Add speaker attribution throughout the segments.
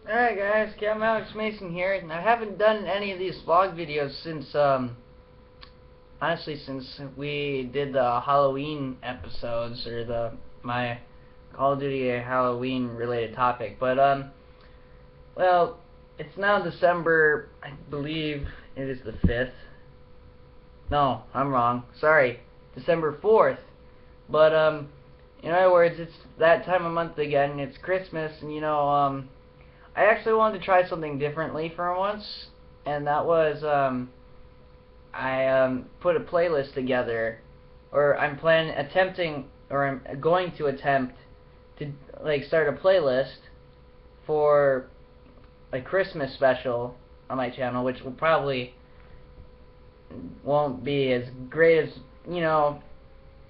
Speaker 1: Alright guys, I'm Alex Mason here, and I haven't done any of these vlog videos since, honestly, since we did the Halloween episodes, or my Call of Duty Halloween related topic, but, well, it's now December, I believe it is the 5th. No, I'm wrong, sorry, December 4th, but, in other words, it's that time of month again, it's Christmas, and I actually wanted to try something differently for once, and that was I put a playlist together, or I'm going to attempt to like start a playlist for a Christmas special on my channel, which will probably won't be as great as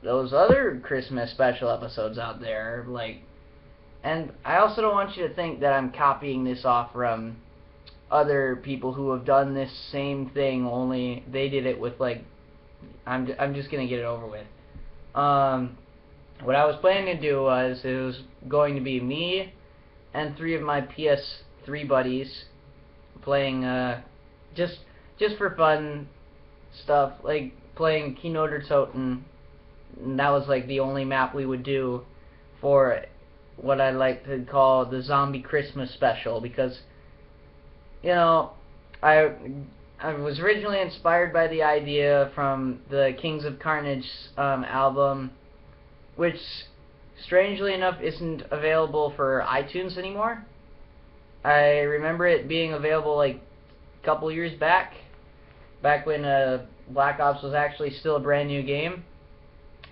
Speaker 1: those other Christmas special episodes out there, like. And I also don't want you to think that I'm copying this off from other people who have done this same thing, only they did it with, like, I'm just gonna get it over with. What I was planning to do was, it was going to be me and three of my PS3 buddies playing, just for fun stuff, like playing Keynote or Toten, and that was like the only map we would do for what I like to call the Zombie Christmas Special, because I was originally inspired by the idea from the Kings of Carnage album, which strangely enough isn't available for iTunes anymore. I remember it being available like a couple years back when Black Ops was actually still a brand new game,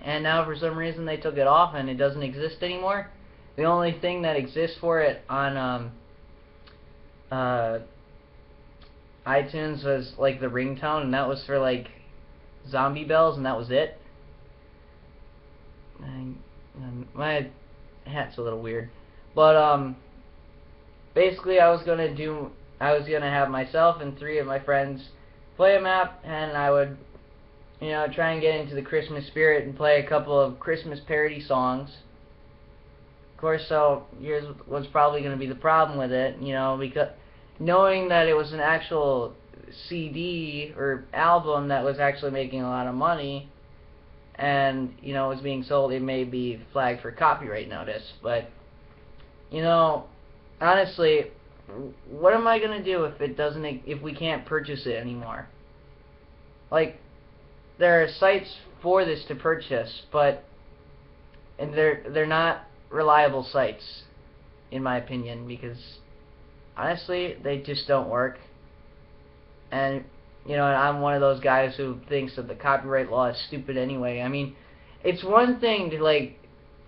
Speaker 1: and now for some reason they took it off and it doesn't exist anymore. The only thing that exists for it on iTunes was like the ringtone, and that was for like zombie bells, and that was it. My hat's a little weird, but basically I was gonna have myself and three of my friends play a map, and I would try and get into the Christmas spirit and play a couple of Christmas parody songs. Of course, so here's what's probably going to be the problem with it, because knowing that it was an actual CD or album that was actually making a lot of money, and was being sold, it may be flagged for copyright notice. But honestly, what am I going to do if we can't purchase it anymore? Like, there are sites for this to purchase, and they're not reliable sites, in my opinion, because honestly they just don't work. And I'm one of those guys who thinks that the copyright law is stupid anyway. I mean, it's one thing to like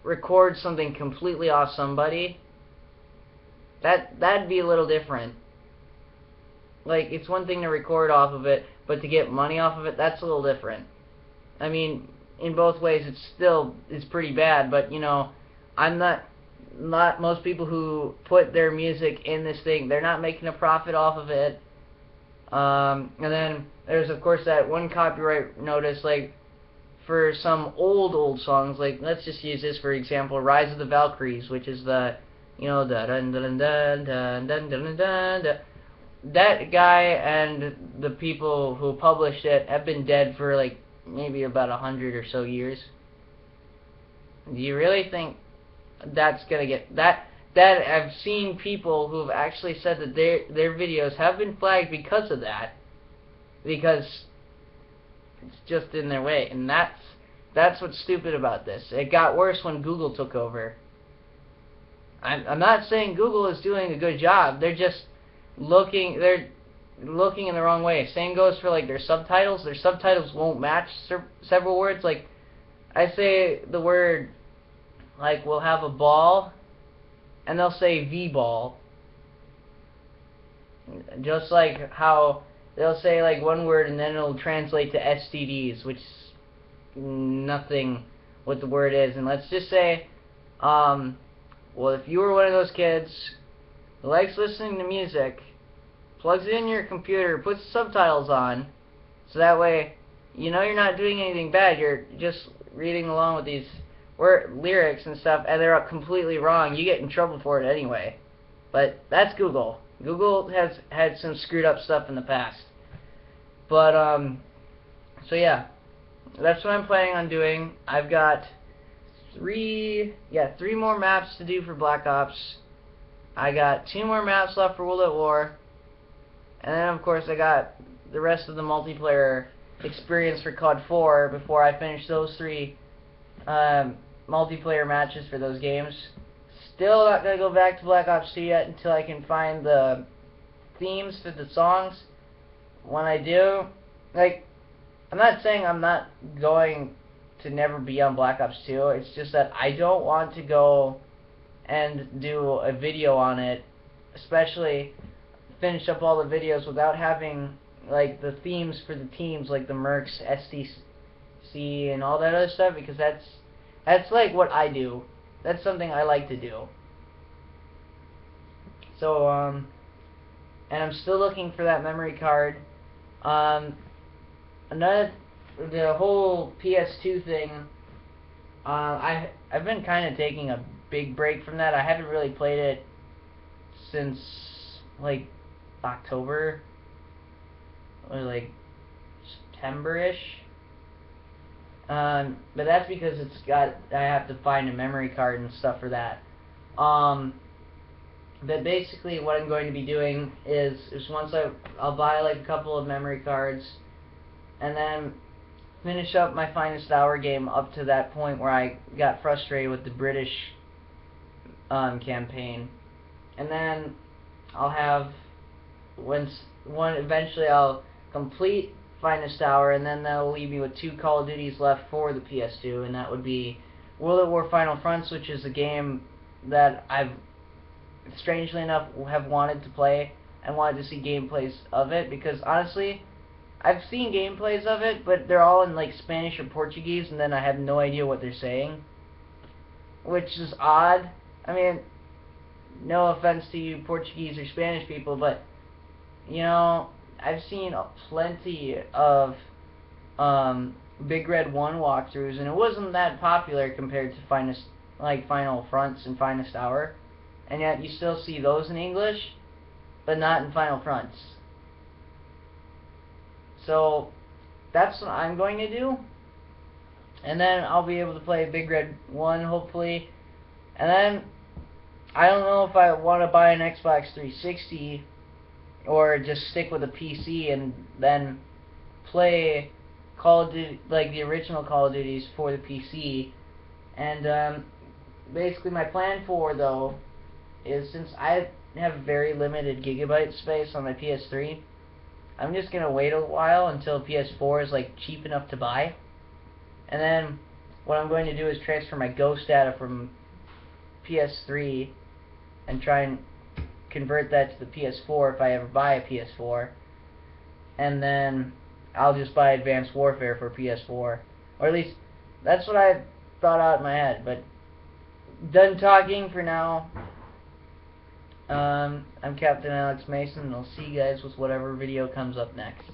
Speaker 1: record something completely off somebody. That'd be a little different. Like, it's one thing to record off of it, but to get money off of it, that's a little different. I mean, in both ways it's pretty bad, but I'm not most people who put their music in this thing, they're not making a profit off of it. And then there's of course that one copyright notice, like for some old songs, like let's just use this for example, Rise of the Valkyries, which is the dun dun dun dun dun dun dun dun. That guy and the people who published it have been dead for like maybe about 100 or so years. Do you really think that's gonna get that I've seen people who've actually said that their videos have been flagged because of that, because it's just in their way, and that's what's stupid about this. It got worse when Google took over. I'm not saying Google is doing a good job. They're looking in the wrong way. Same goes for like their subtitles. Their subtitles won't match several words. Like, I say the word, like, we'll have a ball, and they'll say V-ball. Just like how they'll say like one word and then it'll translate to STDs, which is nothing what the word is. And let's just say, well, if you were one of those kids who likes listening to music, plugs it in your computer, puts subtitles on, so that way you're not doing anything bad, you're just reading along with these lyrics and stuff, and they're completely wrong, you get in trouble for it anyway. But that's Google. Google has had some screwed up stuff in the past. But, so yeah. That's what I'm planning on doing. I've got three more maps to do for Black Ops. I got 2 more maps left for World at War. And then, of course, I got the rest of the multiplayer experience for COD 4 before I finish those 3 multiplayer matches for those games. Still not going to go back to Black Ops 2 yet until I can find the themes for the songs. When I do, like, I'm not saying I'm not going to never be on Black Ops 2. It's just that I don't want to go and do a video on it, especially finish up all the videos without having like the themes for the teams, like the Mercs, STC, and all that other stuff, because that's like what I do. That's something I like to do. So and I'm still looking for that memory card. The whole PS2 thing, I've been kind of taking a big break from that. I haven't really played it since like October or like September-ish. But that's because I have to find a memory card and stuff for that. But basically what I'm going to be doing is once I'll buy like a couple of memory cards and then finish up my Finest Hour game up to that point where I got frustrated with the British campaign. And then I'll have eventually I'll complete Finest Hour, and then that'll leave me with 2 Call of Duties left for the PS2, and that would be World at War Final Fronts, which is a game that I've strangely enough have wanted to play and wanted to see gameplays of it, because honestly I've seen gameplays of it, but they're all in like Spanish or Portuguese, and then I have no idea what they're saying, which is odd. I mean, no offense to you Portuguese or Spanish people, but you know, I've seen plenty of Big Red 1 walkthroughs, and it wasn't that popular compared to Final Fronts and Finest Hour, and yet you still see those in English, but not in Final Fronts. So that's what I'm going to do, and then I'll be able to play Big Red 1 hopefully, and then I don't know if I want to buy an Xbox 360 or just stick with a PC and then play Call of Duty, like the original Call of Duties for the PC. And basically my plan though is, since I have very limited gigabyte space on my PS3, I'm just gonna wait a while until PS4 is like cheap enough to buy, and then what I'm going to do is transfer my Ghost data from PS3 and try and convert that to the PS4 if I ever buy a PS4, and then I'll just buy Advanced Warfare for PS4, or at least that's what I thought out in my head. But done talking for now. I'm Captain Alex Mason, and I'll see you guys with whatever video comes up next.